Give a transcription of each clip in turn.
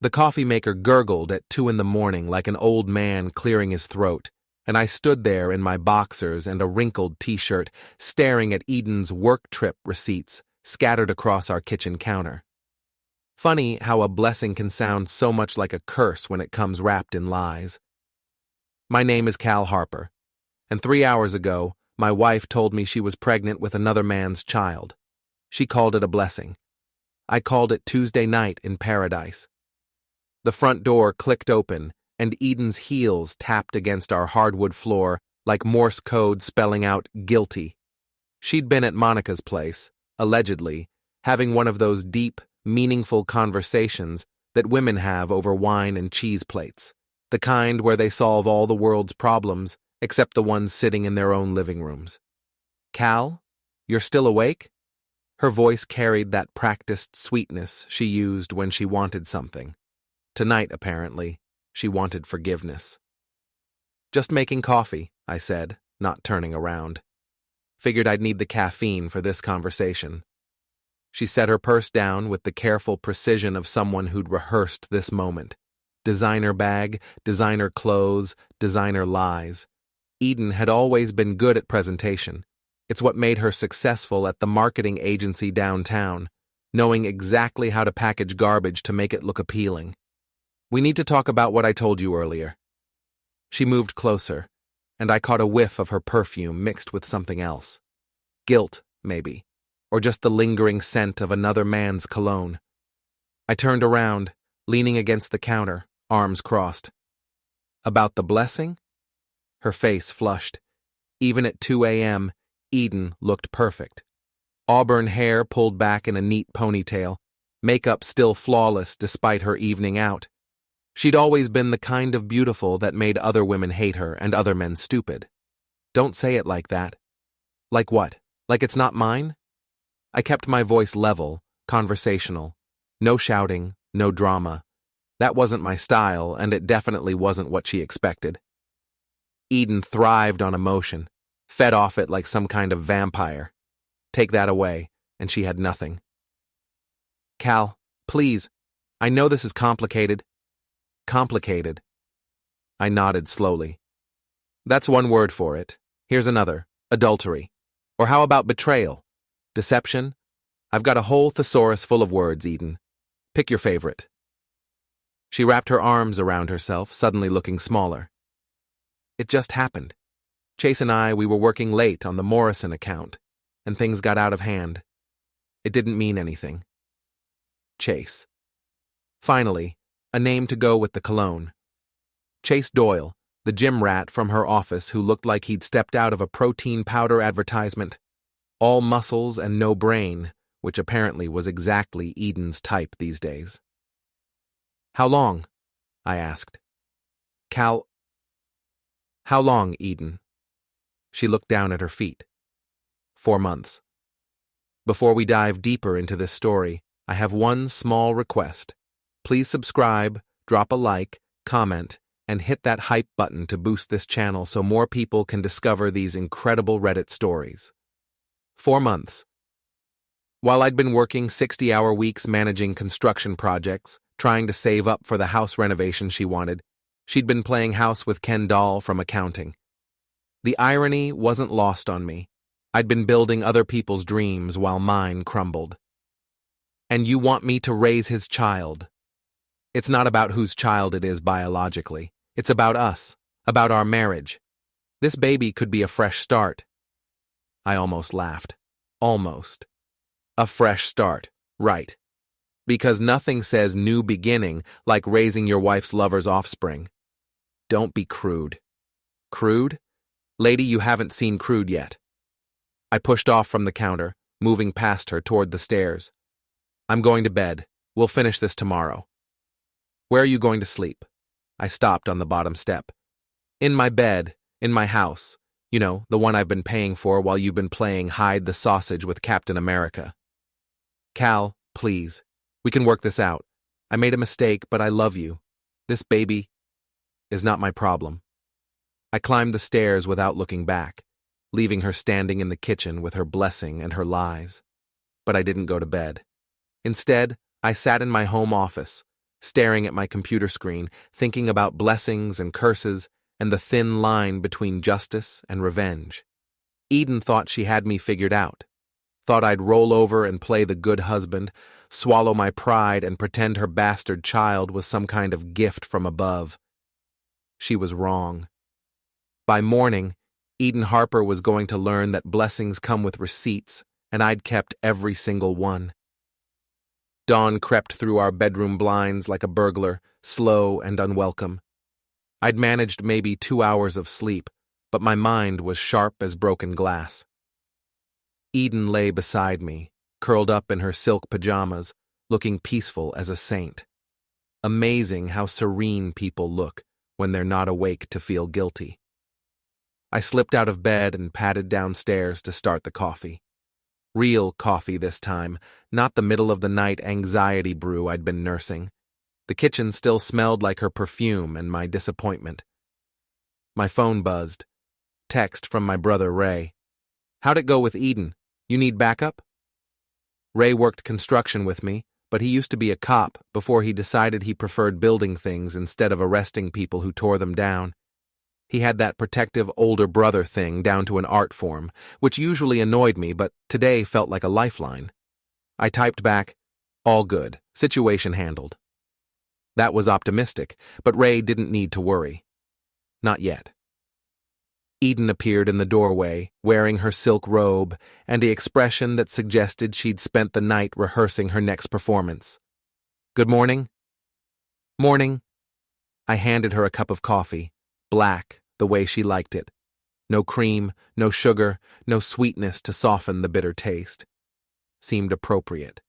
The coffee maker gurgled at 2 in the morning like an old man clearing his throat, and I stood there in my boxers and a wrinkled t-shirt, staring at Eden's work trip receipts scattered across our kitchen counter. Funny how a blessing can sound so much like a curse when it comes wrapped in lies. My name is Cal Harper, and 3 hours ago, my wife told me she was pregnant with another man's child. She called it a blessing. I called it Tuesday night in paradise. The front door clicked open, and Eden's heels tapped against our hardwood floor like Morse code spelling out guilty. She'd been at Monica's place, allegedly, having one of those deep, meaningful conversations that women have over wine and cheese plates, the kind where they solve all the world's problems except the ones sitting in their own living rooms. "Cal, you're still awake?" Her voice carried that practiced sweetness she used when she wanted something. Tonight, apparently, she wanted forgiveness. "Just making coffee," I said, not turning around. Figured I'd need the caffeine for this conversation. She set her purse down with the careful precision of someone who'd rehearsed this moment. Designer bag, designer clothes, designer lies. Eden had always been good at presentation. It's what made her successful at the marketing agency downtown, knowing exactly how to package garbage to make it look appealing. "We need to talk about what I told you earlier." She moved closer, and I caught a whiff of her perfume mixed with something else. Guilt, maybe, or just the lingering scent of another man's cologne. I turned around, leaning against the counter, arms crossed. "About the blessing?" Her face flushed. Even at 2 a.m., Eden looked perfect. Auburn hair pulled back in a neat ponytail, makeup still flawless despite her evening out. She'd always been the kind of beautiful that made other women hate her and other men stupid. "Don't say it like that." "Like what? Like it's not mine?" I kept my voice level, conversational. No shouting, no drama. That wasn't my style, and it definitely wasn't what she expected. Eden thrived on emotion, fed off it like some kind of vampire. Take that away, and she had nothing. "Cal, please. I know this is complicated." "Complicated." I nodded slowly. "That's one word for it. Here's another. Adultery. Or how about betrayal? Deception? I've got a whole thesaurus full of words, Eden. Pick your favorite." She wrapped her arms around herself, suddenly looking smaller. "It just happened. Chase and we were working late on the Morrison account, and things got out of hand. It didn't mean anything." Chase. Finally, a name to go with the cologne. Chase Doyle, the gym rat from her office who looked like he'd stepped out of a protein powder advertisement. All muscles and no brain, which apparently was exactly Eden's type these days. "How long?" I asked. "How long, Eden?" She looked down at her feet. 4 months. Before we dive deeper into this story, I have one small request. Please subscribe, drop a like, comment, and hit that hype button to boost this channel so more people can discover these incredible Reddit stories. 4 months. While I'd been working 60-hour weeks managing construction projects, trying to save up for the house renovation she wanted, she'd been playing house with Ken Doll from accounting. The irony wasn't lost on me. I'd been building other people's dreams while mine crumbled. "And you want me to raise his child?" It's not about whose child it is biologically. It's about us, about our marriage. This baby could be a fresh start. I almost laughed. Almost. A fresh start, right. Because nothing says new beginning like raising your wife's lover's offspring. Don't be crude. Crude? Lady, you haven't seen crude yet. I pushed off from the counter, moving past her toward the stairs. "I'm going to bed. We'll finish this tomorrow." "Where are you going to sleep?" I stopped on the bottom step. "In my bed, in my house. You know, the one I've been paying for while you've been playing hide the sausage with Captain America." "Cal, please. We can work this out. I made a mistake, but I love you. This baby is not my problem." I climbed the stairs without looking back, leaving her standing in the kitchen with her blessing and her lies. But I didn't go to bed. Instead, I sat in my home office, staring at my computer screen, thinking about blessings and curses and the thin line between justice and revenge. Eden thought she had me figured out. Thought I'd roll over and play the good husband, swallow my pride and pretend her bastard child was some kind of gift from above. She was wrong. By morning, Eden Harper was going to learn that blessings come with receipts, and I'd kept every single one. Dawn crept through our bedroom blinds like a burglar, slow and unwelcome. I'd managed maybe 2 hours of sleep, but my mind was sharp as broken glass. Eden lay beside me, curled up in her silk pajamas, looking peaceful as a saint. Amazing how serene people look when they're not awake to feel guilty. I slipped out of bed and padded downstairs to start the coffee. Real coffee this time, not the middle-of-the-night anxiety brew I'd been nursing. The kitchen still smelled like her perfume and my disappointment. My phone buzzed. Text from my brother Ray. "How'd it go with Eden? You need backup?" Ray worked construction with me, but he used to be a cop before he decided he preferred building things instead of arresting people who tore them down. He had that protective older brother thing down to an art form, which usually annoyed me but today felt like a lifeline. I typed back, "All good, situation handled." That was optimistic, but Ray didn't need to worry. Not yet. Eden appeared in the doorway, wearing her silk robe and the expression that suggested she'd spent the night rehearsing her next performance. "Good morning?" "Morning." I handed her a cup of coffee, black, the way she liked it. No cream, no sugar, no sweetness to soften the bitter taste. Seemed appropriate.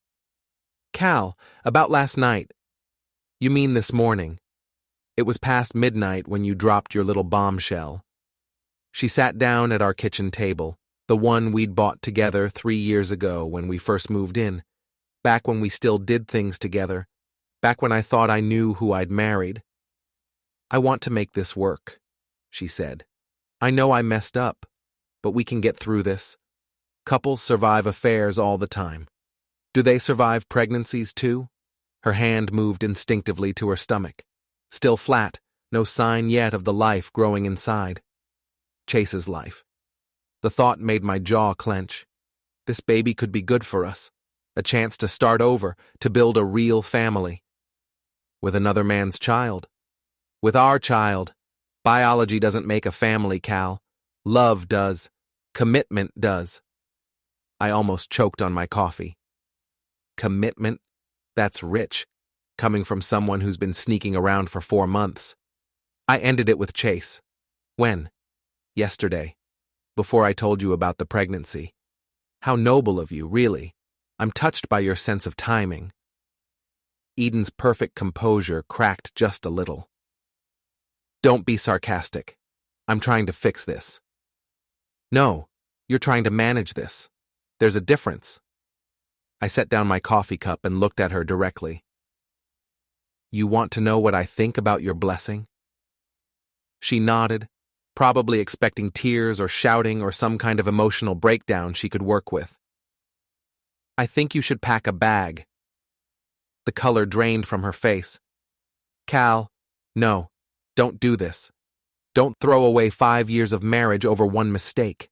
"Cal, about last night." "You mean this morning. It was past midnight when you dropped your little bombshell." She sat down at our kitchen table, the one we'd bought together 3 years ago when we first moved in, back when we still did things together, back when I thought I knew who I'd married. "I want to make this work," she said. "I know I messed up, but we can get through this. Couples survive affairs all the time. Do they survive pregnancies too?" Her hand moved instinctively to her stomach. Still flat, no sign yet of the life growing inside. Chase's life. The thought made my jaw clench. This baby could be good for us. A chance to start over, to build a real family. With another man's child. With our child. Biology doesn't make a family, Cal. Love does. Commitment does. I almost choked on my coffee. Commitment? That's rich, coming from someone who's been sneaking around for 4 months. I ended it with Chase. When? Yesterday. Before I told you about the pregnancy. How noble of you, really. I'm touched by your sense of timing. Eden's perfect composure cracked just a little. Don't be sarcastic. I'm trying to fix this. No, you're trying to manage this. There's a difference. I set down my coffee cup and looked at her directly. You want to know what I think about your blessing? She nodded, probably expecting tears or shouting or some kind of emotional breakdown she could work with. I think you should pack a bag. The color drained from her face. Cal, no, don't do this. Don't throw away 5 years of marriage over one mistake.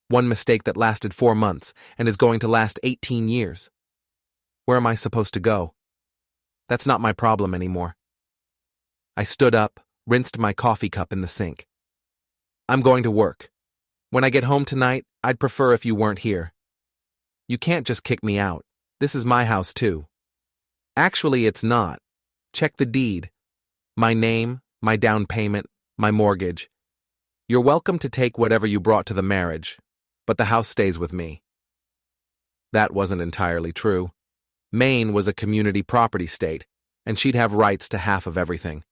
One mistake that lasted 4 months and is going to last 18 years. Where am I supposed to go? That's not my problem anymore. I stood up, rinsed my coffee cup in the sink. I'm going to work. When I get home tonight, I'd prefer if you weren't here. You can't just kick me out. This is my house too. Actually, it's not. Check the deed. My name, my down payment, my mortgage. You're welcome to take whatever you brought to the marriage, but the house stays with me. That wasn't entirely true. Maine was a community property state, and she'd have rights to half of everything.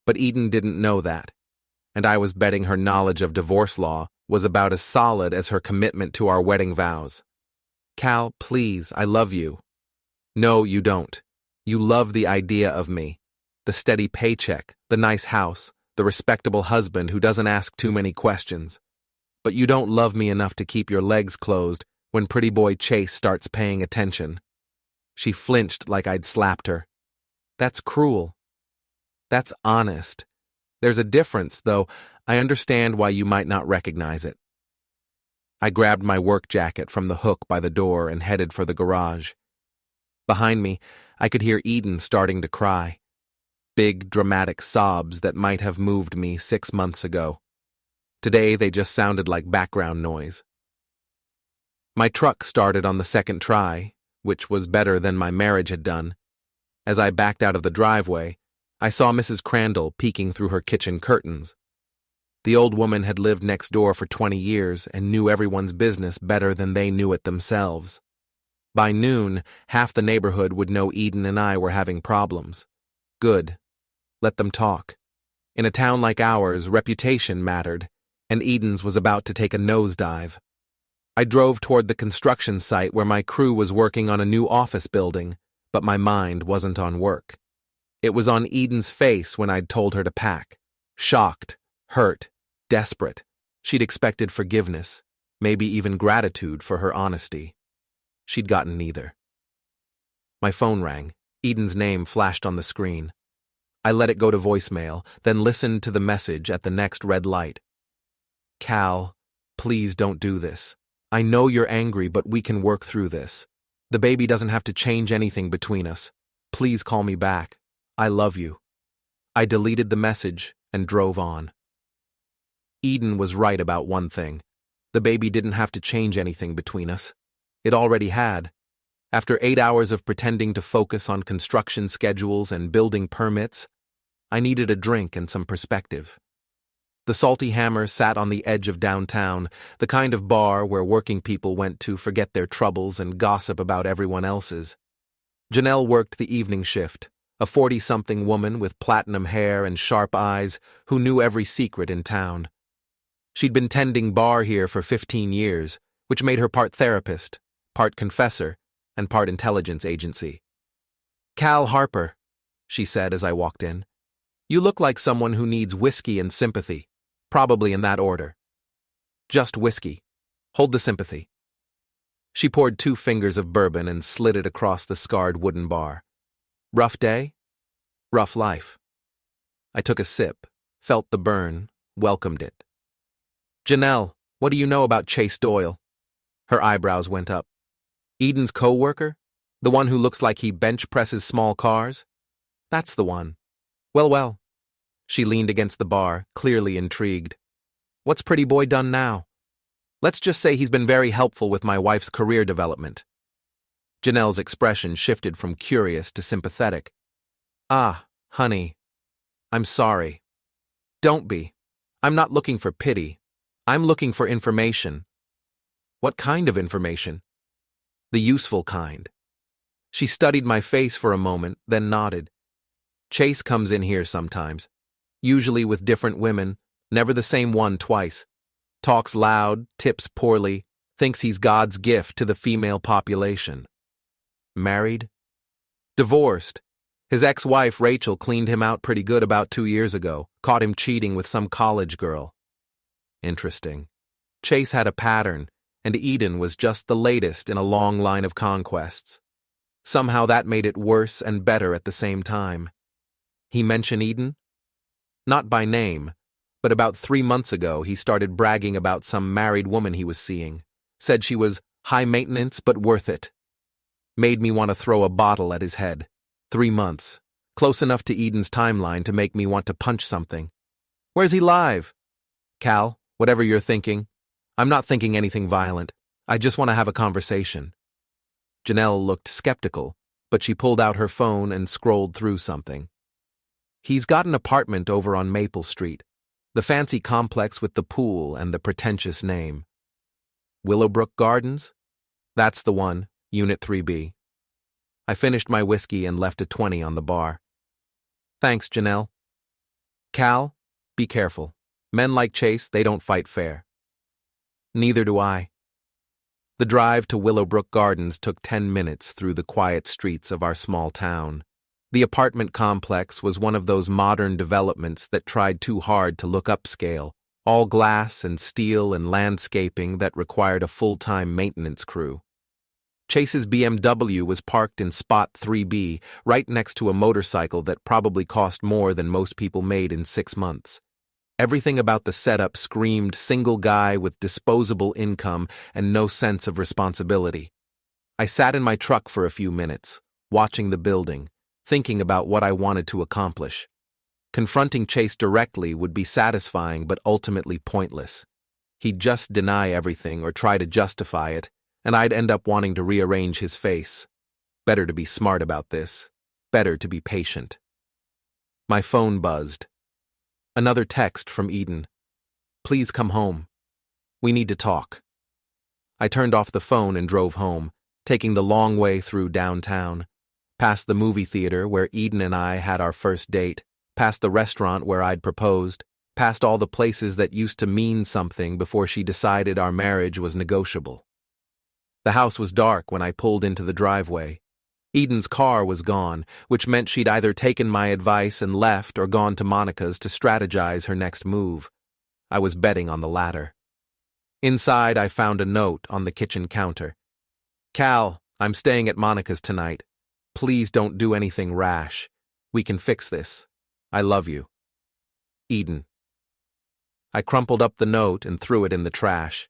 But Eden didn't know that, and I was betting her knowledge of divorce law was about as solid as her commitment to our wedding vows. Cal, please, I love you. No, you don't. You love the idea of me. The steady paycheck, the nice house, the respectable husband who doesn't ask too many questions. But you don't love me enough to keep your legs closed when pretty boy Chase starts paying attention. She flinched like I'd slapped her. That's cruel. That's honest. There's a difference, though I understand why you might not recognize it. I grabbed my work jacket from the hook by the door and headed for the garage. Behind me, I could hear Eden starting to cry. Big, dramatic sobs that might have moved me 6 months ago. Today, they just sounded like background noise. My truck started on the second try, which was better than my marriage had done. As I backed out of the driveway, I saw Mrs. Crandall peeking through her kitchen curtains. The old woman had lived next door for 20 years and knew everyone's business better than they knew it themselves. By noon, half the neighborhood would know Eden and I were having problems. Good. Let them talk. In a town like ours, reputation mattered, and Eden's was about to take a nosedive. I drove toward the construction site where my crew was working on a new office building, but my mind wasn't on work. It was on Eden's face when I'd told her to pack. Shocked, hurt, desperate. She'd expected forgiveness, maybe even gratitude for her honesty. She'd gotten neither. My phone rang. Eden's name flashed on the screen. I let it go to voicemail, then listened to the message at the next red light. Cal, please don't do this. I know you're angry, but we can work through this. The baby doesn't have to change anything between us. Please call me back. I love you. I deleted the message and drove on. Eden was right about one thing. The baby didn't have to change anything between us. It already had. After 8 hours of pretending to focus on construction schedules and building permits, I needed a drink and some perspective. The Salty Hammer sat on the edge of downtown, the kind of bar where working people went to forget their troubles and gossip about everyone else's. Janelle worked the evening shift, a 40-something woman with platinum hair and sharp eyes who knew every secret in town. She'd been tending bar here for 15 years, which made her part therapist, part confessor, and part intelligence agency. Cal Harper, she said as I walked in. You look like someone who needs whiskey and sympathy, probably in that order. Just whiskey. Hold the sympathy. She poured 2 fingers of bourbon and slid it across the scarred wooden bar. Rough day? Rough life. I took a sip, felt the burn, welcomed it. Janelle, what do you know about Chase Doyle? Her eyebrows went up. Eden's coworker? The one who looks like he bench presses small cars? That's the one. Well. She leaned against the bar, clearly intrigued. What's pretty boy done now? Let's just say he's been very helpful with my wife's career development. Janelle's expression shifted from curious to sympathetic. Ah, honey. I'm sorry. Don't be. I'm not looking for pity. I'm looking for information. What kind of information? The useful kind. She studied my face for a moment, then nodded. Chase comes in here sometimes, usually with different women, never the same one twice. Talks loud, tips poorly, thinks he's God's gift to the female population. Married? Divorced. His ex-wife Rachel cleaned him out pretty good about 2 years ago, caught him cheating with some college girl. Interesting. Chase had a pattern, and Eden was just the latest in a long line of conquests. Somehow that made it worse and better at the same time. He mentioned Eden? Not by name, but about 3 months ago he started bragging about some married woman he was seeing. Said she was high maintenance but worth it. Made me want to throw a bottle at his head. 3 months. Close enough to Eden's timeline to make me want to punch something. Where's he live? Cal, whatever you're thinking. I'm not thinking anything violent. I just want to have a conversation. Janelle looked skeptical, but she pulled out her phone and scrolled through something. He's got an apartment over on Maple Street, the fancy complex with the pool and the pretentious name. Willowbrook Gardens? That's the one, Unit 3B. I finished my whiskey and left a 20 on the bar. Thanks, Janelle. Cal, be careful. Men like Chase, they don't fight fair. Neither do I. The drive to Willowbrook Gardens took 10 minutes through the quiet streets of our small town. The apartment complex was one of those modern developments that tried too hard to look upscale, all glass and steel and landscaping that required a full-time maintenance crew. Chase's BMW was parked in spot 3B, right next to a motorcycle that probably cost more than most people made in 6 months. Everything about the setup screamed single guy with disposable income and no sense of responsibility. I sat in my truck for a few minutes, watching the building, thinking about what I wanted to accomplish. Confronting Chase directly would be satisfying but ultimately pointless. He'd just deny everything or try to justify it, and I'd end up wanting to rearrange his face. Better to be smart about this. Better to be patient. My phone buzzed. Another text from Eden. Please come home. We need to talk. I turned off the phone and drove home, taking the long way through downtown, past the movie theater where Eden and I had our first date, past the restaurant where I'd proposed, past all the places that used to mean something before she decided our marriage was negotiable. The house was dark when I pulled into the driveway. Eden's car was gone, which meant she'd either taken my advice and left or gone to Monica's to strategize her next move. I was betting on the latter. Inside, I found a note on the kitchen counter. Cal, I'm staying at Monica's tonight. Please don't do anything rash. We can fix this. I love you. Eden. I crumpled up the note and threw it in the trash.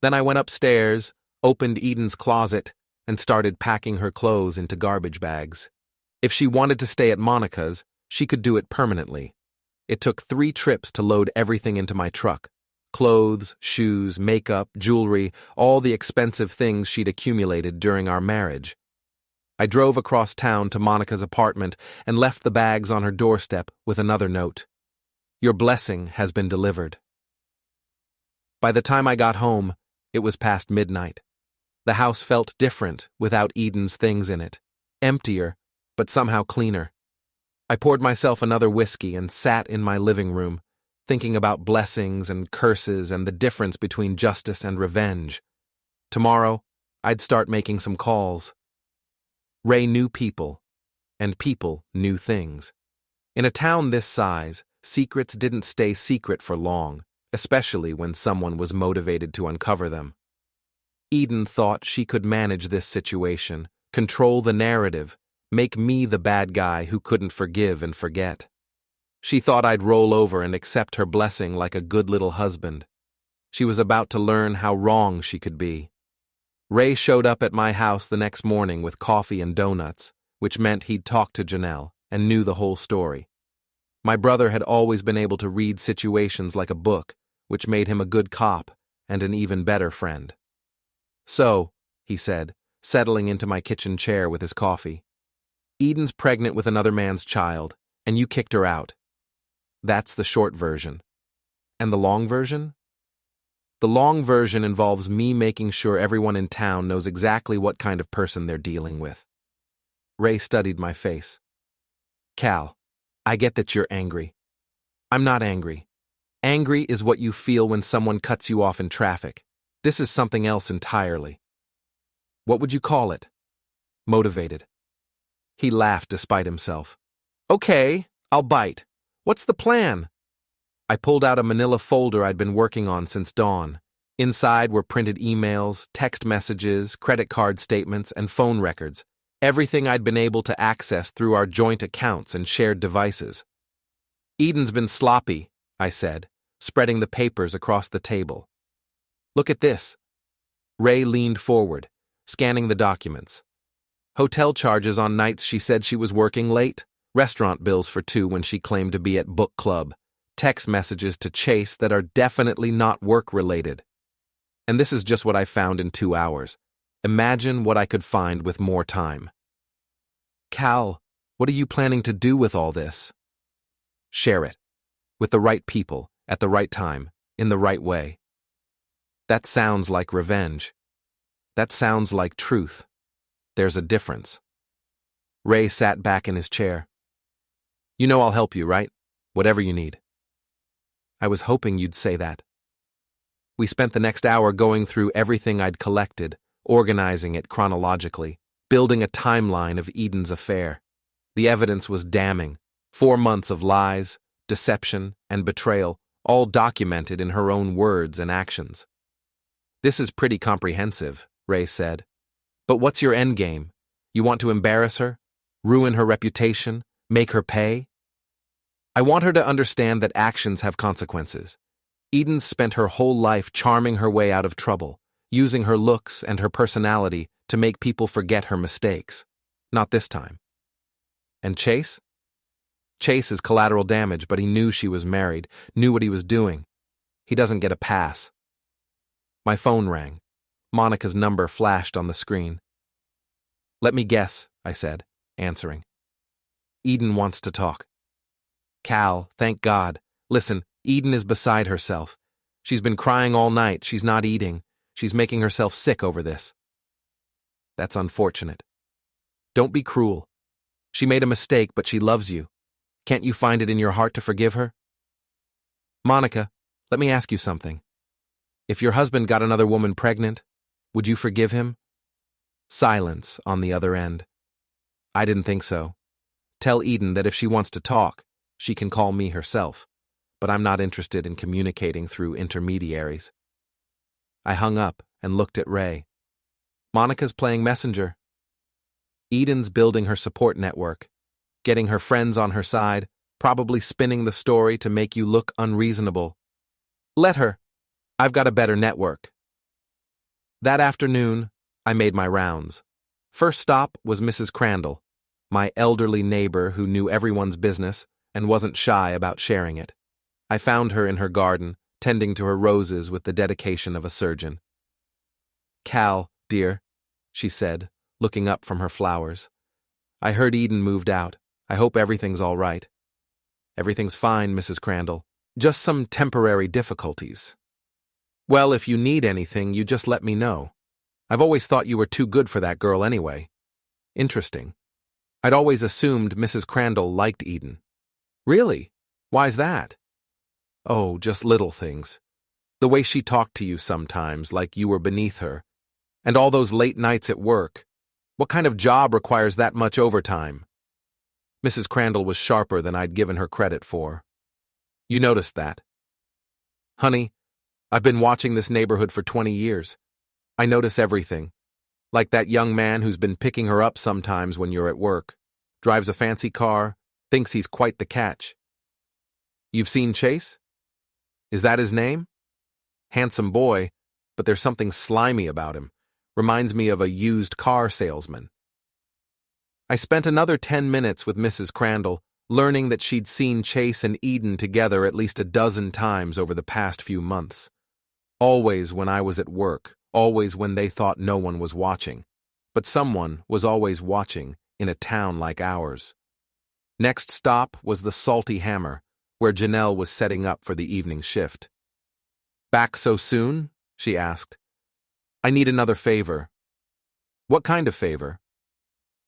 Then I went upstairs, opened Eden's closet, and started packing her clothes into garbage bags. If she wanted to stay at Monica's, she could do it permanently. It took 3 trips to load everything into my truck. Clothes, shoes, makeup, jewelry, all the expensive things she'd accumulated during our marriage. I drove across town to Monica's apartment and left the bags on her doorstep with another note. Your blessing has been delivered. By the time I got home, it was past midnight. The house felt different without Eden's things in it. Emptier, but somehow cleaner. I poured myself another whiskey and sat in my living room, thinking about blessings and curses and the difference between justice and revenge. Tomorrow, I'd start making some calls. Ray knew people, and people knew things. In a town this size, secrets didn't stay secret for long, especially when someone was motivated to uncover them. Eden thought she could manage this situation, control the narrative, make me the bad guy who couldn't forgive and forget. She thought I'd roll over and accept her blessing like a good little husband. She was about to learn how wrong she could be. Ray showed up at my house the next morning with coffee and donuts, which meant he'd talked to Janelle and knew the whole story. My brother had always been able to read situations like a book, which made him a good cop and an even better friend. So, he said, settling into my kitchen chair with his coffee, Eden's pregnant with another man's child, and you kicked her out. That's the short version. And the long version? The long version involves me making sure everyone in town knows exactly what kind of person they're dealing with. Ray studied my face. Cal, I get that you're angry. I'm not angry. Angry is what you feel when someone cuts you off in traffic. This is something else entirely. What would you call it? Motivated. He laughed despite himself. Okay, I'll bite. What's the plan? I pulled out a manila folder I'd been working on since dawn. Inside were printed emails, text messages, credit card statements, and phone records. Everything I'd been able to access through our joint accounts and shared devices. Eden's been sloppy, I said, spreading the papers across the table. Look at this. Ray leaned forward, scanning the documents. Hotel charges on nights she said she was working late, restaurant bills for 2 when she claimed to be at book club, text messages to Chase that are definitely not work-related. And this is just what I found in 2 hours. Imagine what I could find with more time. Cal, what are you planning to do with all this? Share it. With the right people, at the right time, in the right way. That sounds like revenge. That sounds like truth. There's a difference. Ray sat back in his chair. You know I'll help you, right? Whatever you need. I was hoping you'd say that. We spent the next hour going through everything I'd collected, organizing it chronologically, building a timeline of Eden's affair. The evidence was damning. 4 months of lies, deception, and betrayal, all documented in her own words and actions. This is pretty comprehensive, Ray said. But what's your end game? You want to embarrass her? Ruin her reputation? Make her pay? I want her to understand that actions have consequences. Eden spent her whole life charming her way out of trouble, using her looks and her personality to make people forget her mistakes. Not this time. And Chase? Chase is collateral damage, but he knew she was married, knew what he was doing. He doesn't get a pass. My phone rang. Monica's number flashed on the screen. "Let me guess," I said, answering. "Eden wants to talk." "Cal, thank God. Listen, Eden is beside herself. She's been crying all night, she's not eating. She's making herself sick over this." "That's unfortunate. Don't be cruel. She made a mistake, but she loves you. Can't you find it in your heart to forgive her?" "Monica, let me ask you something. If your husband got another woman pregnant, would you forgive him?" Silence on the other end. "I didn't think so. Tell Eden that if she wants to talk, she can call me herself, but I'm not interested in communicating through intermediaries." I hung up and looked at Ray. Monica's playing messenger. Eden's building her support network, getting her friends on her side, probably spinning the story to make you look unreasonable. Let her. I've got a better network. That afternoon, I made my rounds. First stop was Mrs. Crandall, my elderly neighbor who knew everyone's business and wasn't shy about sharing it. I found her in her garden, tending to her roses with the dedication of a surgeon. "Cal, dear," she said, looking up from her flowers. "I heard Eden moved out. I hope everything's all right." "Everything's fine, Mrs. Crandall. Just some temporary difficulties." "Well, if you need anything, you just let me know. I've always thought you were too good for that girl anyway." "Interesting. I'd always assumed Mrs. Crandall liked Eden." "Really? Why's that?" "Oh, just little things. The way she talked to you sometimes, like you were beneath her. And all those late nights at work. What kind of job requires that much overtime?" Mrs. Crandall was sharper than I'd given her credit for. "You noticed that?" "Honey, I've been watching this neighborhood for 20 years. I notice everything. Like that young man who's been picking her up sometimes when you're at work. Drives a fancy car, thinks he's quite the catch." "You've seen Chase? Is that his name? Handsome boy, but there's something slimy about him. Reminds me of a used car salesman." I spent another 10 minutes with Mrs. Crandall, learning that she'd seen Chase and Eden together at least a dozen times over the past few months. Always when I was at work, always when they thought no one was watching. But someone was always watching in a town like ours. Next stop was the Salty Hammer, where Janelle was setting up for the evening shift. "Back so soon?" she asked. "I need another favor." "What kind of favor?"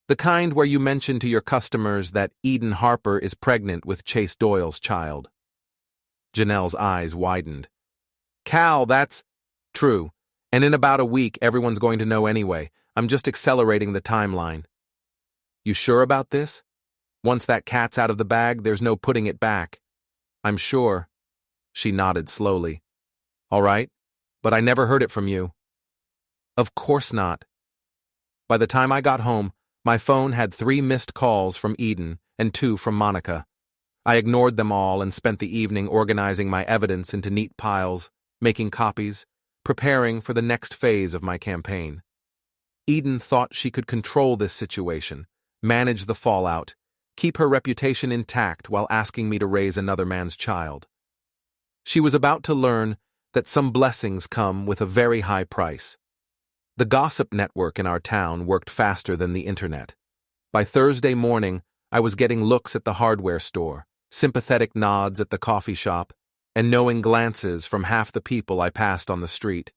"The kind where you mention to your customers that Eden Harper is pregnant with Chase Doyle's child." Janelle's eyes widened. "Cal, that's true. And in about a week, everyone's going to know anyway. I'm just accelerating the timeline." "You sure about this? Once that cat's out of the bag, there's no putting it back." "I'm sure." She nodded slowly. "All right, but I never heard it from you." "Of course not." By the time I got home, my phone had 3 missed calls from Eden and 2 from Monica. I ignored them all and spent the evening organizing my evidence into neat piles, making copies, preparing for the next phase of my campaign. Eden thought she could control this situation, manage the fallout, keep her reputation intact while asking me to raise another man's child. She was about to learn that some blessings come with a very high price. The gossip network in our town worked faster than the internet. By Thursday morning, I was getting looks at the hardware store, sympathetic nods at the coffee shop, and knowing glances from half the people I passed on the street.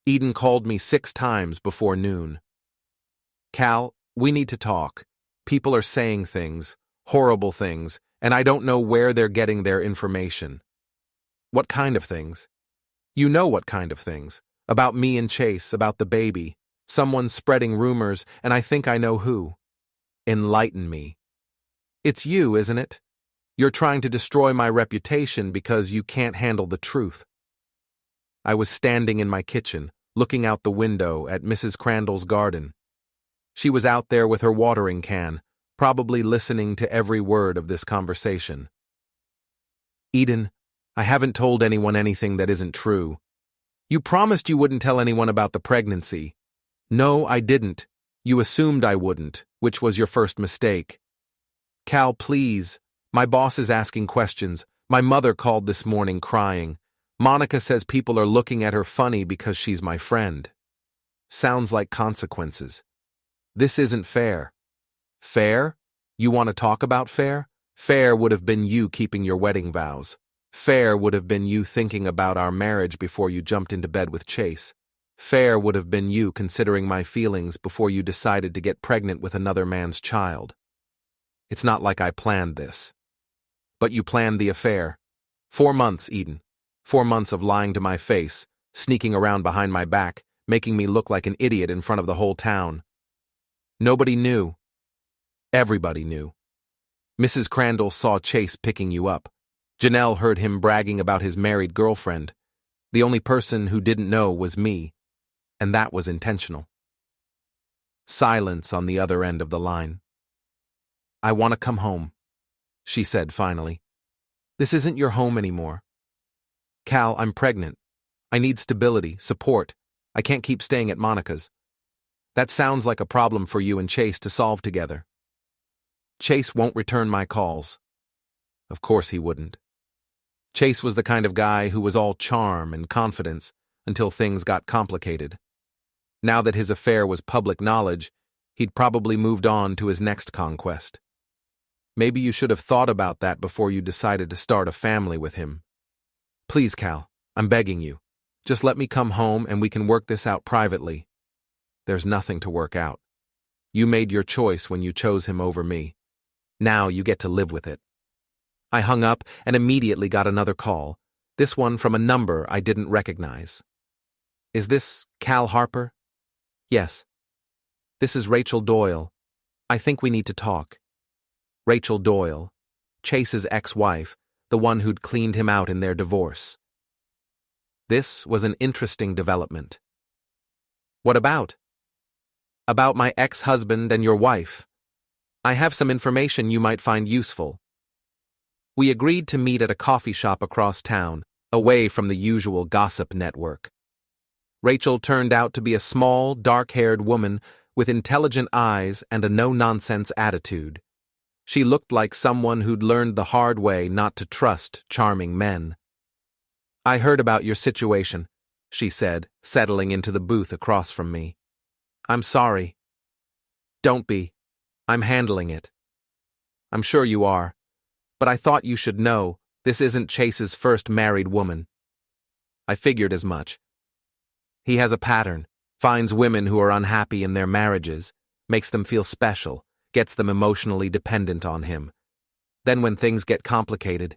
Eden called me 6 times before noon. "Cal, we need to talk. People are saying things, horrible things, and I don't know where they're getting their information." "What kind of things?" "You know what kind of things. About me and Chase, about the baby. Someone's spreading rumors, and I think I know who." "Enlighten me." "It's you, isn't it? You're trying to destroy my reputation because you can't handle the truth." I was standing in my kitchen, looking out the window at Mrs. Crandall's garden. She was out there with her watering can, probably listening to every word of this conversation. "Eden, I haven't told anyone anything that isn't true. You promised you wouldn't tell anyone about the pregnancy." "No, I didn't. You assumed I wouldn't, which was your first mistake." "Cal, please. My boss is asking questions. My mother called this morning crying. Monica says people are looking at her funny because she's my friend." Sounds like consequences. This isn't fair. Fair? You want to talk about fair? Fair would have been you keeping your wedding vows. Fair would have been you thinking about our marriage before you jumped into bed with Chase. Fair would have been you considering my feelings before you decided to get pregnant with another man's child. It's not like I planned this. But you planned the affair. 4 months, Eden. 4 months of lying to my face, sneaking around behind my back, making me look like an idiot in front of the whole town. Nobody knew. Everybody knew. Mrs. Crandall saw Chase picking you up. Janelle heard him bragging about his married girlfriend. The only person who didn't know was me, and that was intentional. Silence on the other end of the line. "I want to come home," she said finally. "This isn't your home anymore." "Cal, I'm pregnant. I need stability, support. I can't keep staying at Monica's." "That sounds like a problem for you and Chase to solve together." "Chase won't return my calls." Of course he wouldn't. Chase was the kind of guy who was all charm and confidence until things got complicated. Now that his affair was public knowledge, he'd probably moved on to his next conquest. Maybe you should have thought about that before you decided to start a family with him. "Please, Cal, I'm begging you. Just let me come home and we can work this out privately." "There's nothing to work out. You made your choice when you chose him over me. Now you get to live with it." I hung up and immediately got another call, this one from a number I didn't recognize. "Is this Cal Harper?" "Yes." "This is Rachel Doyle. I think we need to talk." Rachel Doyle, Chase's ex-wife, the one who'd cleaned him out in their divorce. This was an interesting development. "What about?" "About my ex-husband and your wife. I have some information you might find useful." We agreed to meet at a coffee shop across town, away from the usual gossip network. Rachel turned out to be a small, dark-haired woman with intelligent eyes and a no-nonsense attitude. She looked like someone who'd learned the hard way not to trust charming men. "I heard about your situation," she said, settling into the booth across from me. "I'm sorry." "Don't be. I'm handling it." "I'm sure you are. But I thought you should know, this isn't Chase's first married woman." "I figured as much. He has a pattern, finds women who are unhappy in their marriages, makes them feel special, gets them emotionally dependent on him. Then when things get complicated,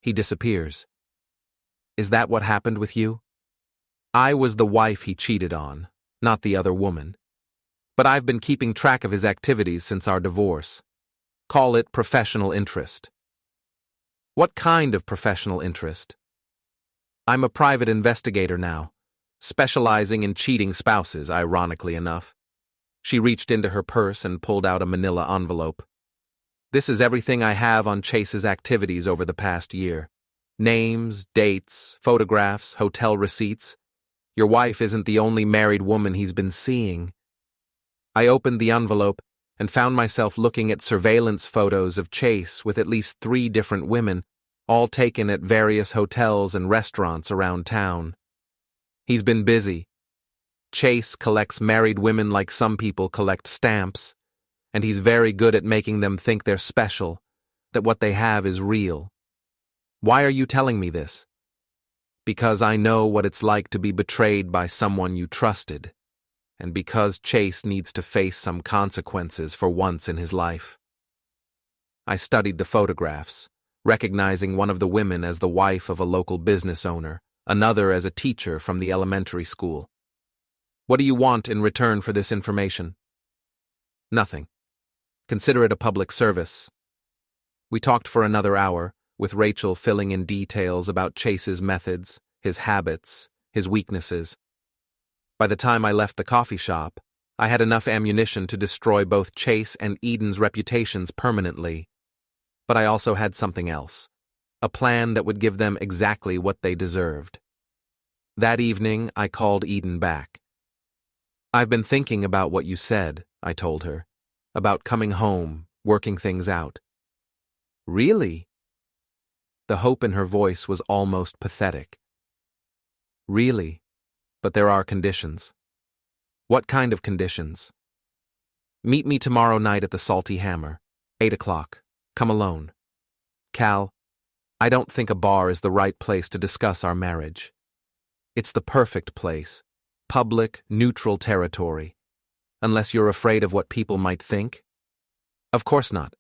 he disappears." "Is that what happened with you?" "I was the wife he cheated on, not the other woman. But I've been keeping track of his activities since our divorce. Call it professional interest." "What kind of professional interest?" "I'm a private investigator now, specializing in cheating spouses, ironically enough." She reached into her purse and pulled out a manila envelope. "This is everything I have on Chase's activities over the past year. Names, dates, photographs, hotel receipts. Your wife isn't the only married woman he's been seeing." I opened the envelope and found myself looking at surveillance photos of Chase with at least 3 different women, all taken at various hotels and restaurants around town. He's been busy. Chase collects married women like some people collect stamps, and he's very good at making them think they're special, that what they have is real. Why are you telling me this? Because I know what it's like to be betrayed by someone you trusted, and because Chase needs to face some consequences for once in his life. I studied the photographs, recognizing one of the women as the wife of a local business owner, another as a teacher from the elementary school. "What do you want in return for this information?" "Nothing. Consider it a public service." We talked for another hour, with Rachel filling in details about Chase's methods, his habits, his weaknesses. By the time I left the coffee shop, I had enough ammunition to destroy both Chase and Eden's reputations permanently. But I also had something else, a plan that would give them exactly what they deserved. That evening, I called Eden back. "I've been thinking about what you said," I told her, "about coming home, working things out." "Really?" The hope in her voice was almost pathetic. "Really, but there are conditions." "What kind of conditions?" "Meet me tomorrow night at the Salty Hammer, 8 o'clock. Come alone." "Cal, I don't think a bar is the right place to discuss our marriage. It's the perfect place, public, neutral territory. Unless you're afraid of what people might think?" "Of course not."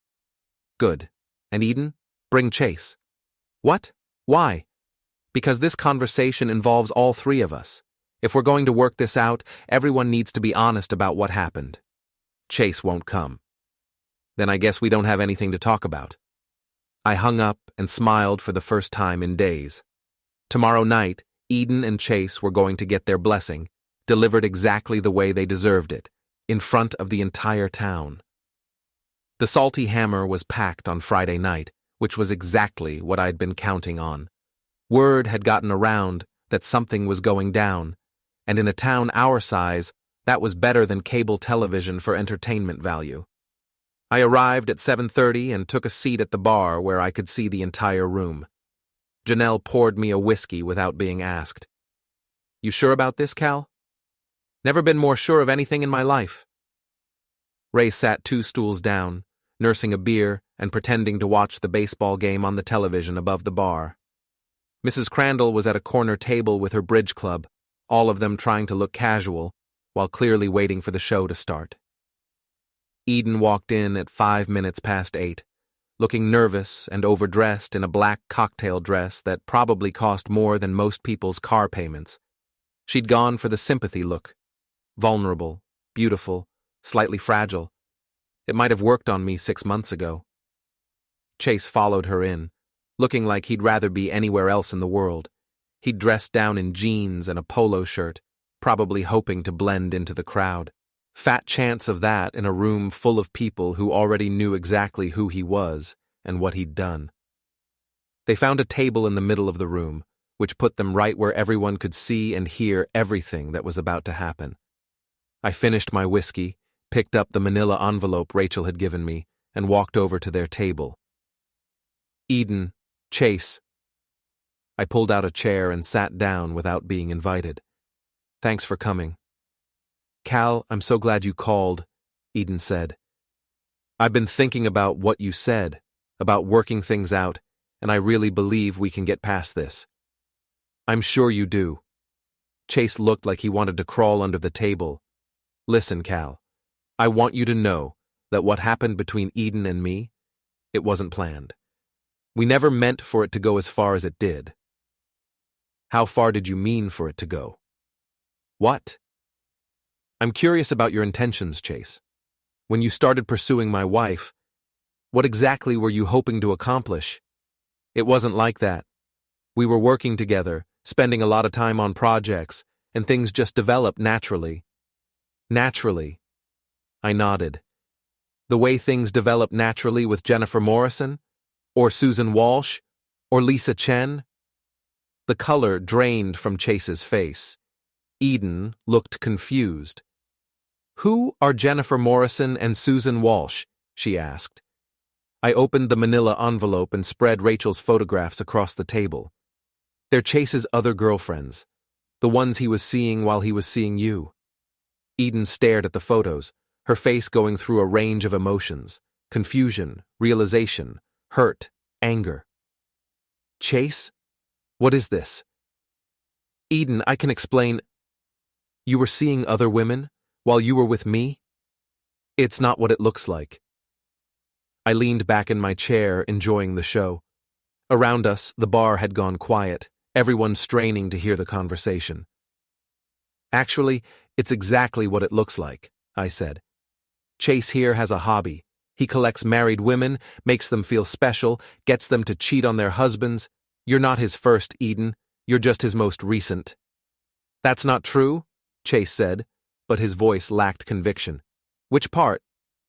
"Good. And Eden, bring Chase." "What? Why?" "Because this conversation involves all three of us. If we're going to work this out, everyone needs to be honest about what happened." "Chase won't come." "Then I guess we don't have anything to talk about." I hung up and smiled for the first time in days. Tomorrow night, Eden and Chase were going to get their blessing, delivered exactly the way they deserved it, in front of the entire town. The Salty Hammer was packed on Friday night, which was exactly what I'd been counting on. Word had gotten around that something was going down, and in a town our size, that was better than cable television for entertainment value. I arrived at 7:30 and took a seat at the bar where I could see the entire room. Janelle poured me a whiskey without being asked. "You sure about this, Cal?" "Never been more sure of anything in my life." Ray sat 2 stools down, nursing a beer and pretending to watch the baseball game on the television above the bar. Mrs. Crandall was at a corner table with her bridge club, all of them trying to look casual, while clearly waiting for the show to start. Eden walked in at 5 minutes past 8, looking nervous and overdressed in a black cocktail dress that probably cost more than most people's car payments. She'd gone for the sympathy look. Vulnerable, beautiful, slightly fragile. It might have worked on me 6 months ago. Chase followed her in, looking like he'd rather be anywhere else in the world. He'd dressed down in jeans and a polo shirt, probably hoping to blend into the crowd. Fat chance of that in a room full of people who already knew exactly who he was and what he'd done. They found a table in the middle of the room, which put them right where everyone could see and hear everything that was about to happen. I finished my whiskey, picked up the manila envelope Rachel had given me, and walked over to their table. "Eden, Chase." I pulled out a chair and sat down without being invited. "Thanks for coming." "Cal, I'm so glad you called," Eden said. "I've been thinking about what you said, about working things out, and I really believe we can get past this." "I'm sure you do." Chase looked like he wanted to crawl under the table. "Listen, Cal, I want you to know that what happened between Eden and me, it wasn't planned. We never meant for it to go as far as it did." "How far did you mean for it to go?" "What?" "I'm curious about your intentions, Chase. When you started pursuing my wife, what exactly were you hoping to accomplish? It wasn't like that. We were working together, spending a lot of time on projects, and things just developed naturally." "Naturally?" I nodded. "The way things developed naturally with Jennifer Morrison? Or Susan Walsh? Or Lisa Chen?" The color drained from Chase's face. Eden looked confused. "Who are Jennifer Morrison and Susan Walsh?" she asked. I opened the manila envelope and spread Rachel's photographs across the table. "They're Chase's other girlfriends, the ones he was seeing while he was seeing you." Eden stared at the photos, her face going through a range of emotions: confusion, realization, hurt, anger. "Chase? What is this?" "Eden, I can explain. You were seeing other women while you were with me? It's not what it looks like." I leaned back in my chair, enjoying the show. Around us, the bar had gone quiet, everyone straining to hear the conversation. "Actually, it's exactly what it looks like," I said. "Chase here has a hobby. He collects married women, makes them feel special, gets them to cheat on their husbands. You're not his first, Eden. You're just his most recent." "That's not true?" Chase said, but his voice lacked conviction. Which part?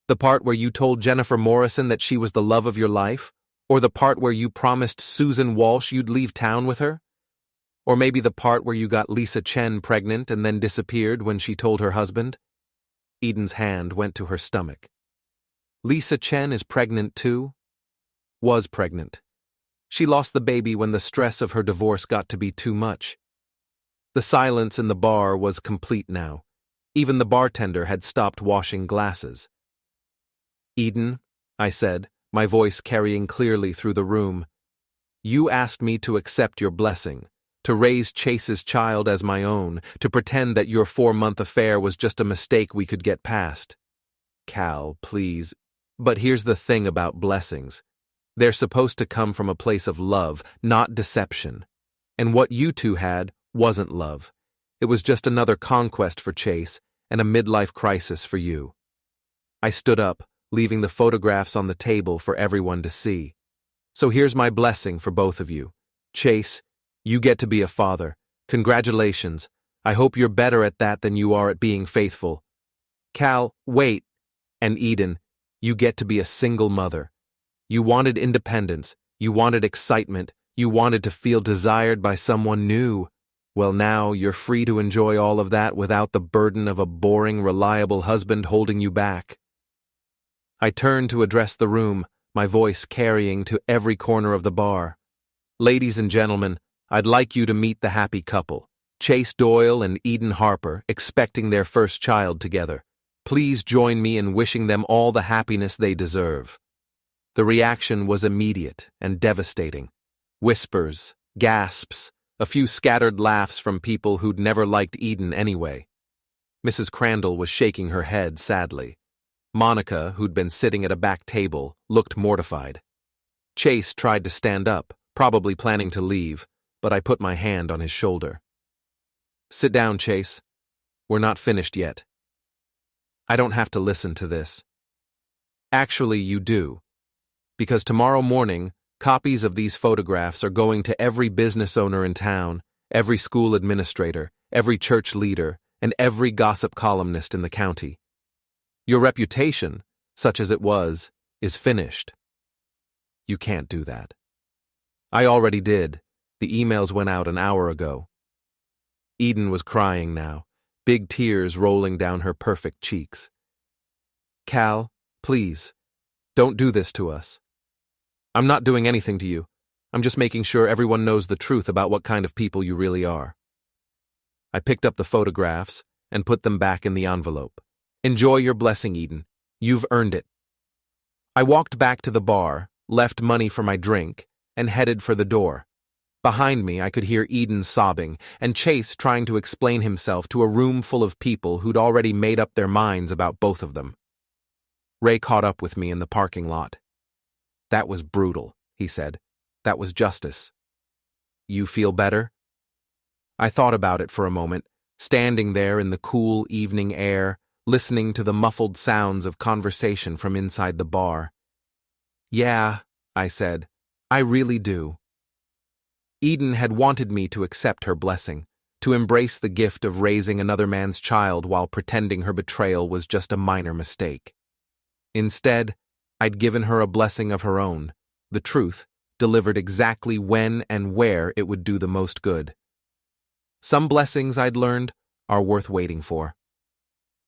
The part where you told Jennifer Morrison that she was the love of your life? Or the part where you promised Susan Walsh you'd leave town with her? Or maybe the part where you got Lisa Chen pregnant and then disappeared when she told her husband? Eden's hand went to her stomach. Lisa Chen is pregnant too? Was pregnant. She lost the baby when the stress of her divorce got to be too much. The silence in the bar was complete now. Even the bartender had stopped washing glasses. Eden, I said, my voice carrying clearly through the room, you asked me to accept your blessing, to raise Chase's child as my own, to pretend that your 4-month affair was just a mistake we could get past. Cal, please. But here's the thing about blessings. They're supposed to come from a place of love, not deception. And what you two had wasn't love. It was just another conquest for Chase and a midlife crisis for you. I stood up, leaving the photographs on the table for everyone to see. So here's my blessing for both of you. Chase, you get to be a father. Congratulations. I hope you're better at that than you are at being faithful. Cal, wait. And Eden, you get to be a single mother. You wanted independence, you wanted excitement, you wanted to feel desired by someone new. Well, now you're free to enjoy all of that without the burden of a boring, reliable husband holding you back. I turned to address the room, my voice carrying to every corner of the bar. Ladies and gentlemen, I'd like you to meet the happy couple, Chase Doyle and Eden Harper, expecting their first child together. Please join me in wishing them all the happiness they deserve. The reaction was immediate and devastating. Whispers, gasps, a few scattered laughs from people who'd never liked Eden anyway. Mrs. Crandall was shaking her head sadly. Monica, who'd been sitting at a back table, looked mortified. Chase tried to stand up, probably planning to leave, but I put my hand on his shoulder. Sit down, Chase. We're not finished yet. I don't have to listen to this. Actually, you do. Because tomorrow morning, copies of these photographs are going to every business owner in town, every school administrator, every church leader, and every gossip columnist in the county. Your reputation, such as it was, is finished. You can't do that. I already did. The emails went out an hour ago. Eden was crying now, big tears rolling down her perfect cheeks. Cal, please, don't do this to us. I'm not doing anything to you. I'm just making sure everyone knows the truth about what kind of people you really are. I picked up the photographs and put them back in the envelope. Enjoy your blessing, Eden. You've earned it. I walked back to the bar, left money for my drink, and headed for the door. Behind me, I could hear Eden sobbing, and Chase trying to explain himself to a room full of people who'd already made up their minds about both of them. Ray caught up with me in the parking lot. That was brutal, he said. That was justice. You feel better? I thought about it for a moment, standing there in the cool evening air, listening to the muffled sounds of conversation from inside the bar. Yeah, I said, I really do. Eden had wanted me to accept her blessing, to embrace the gift of raising another man's child while pretending her betrayal was just a minor mistake. Instead, I'd given her a blessing of her own, the truth, delivered exactly when and where it would do the most good. Some blessings, I'd learned, are worth waiting for.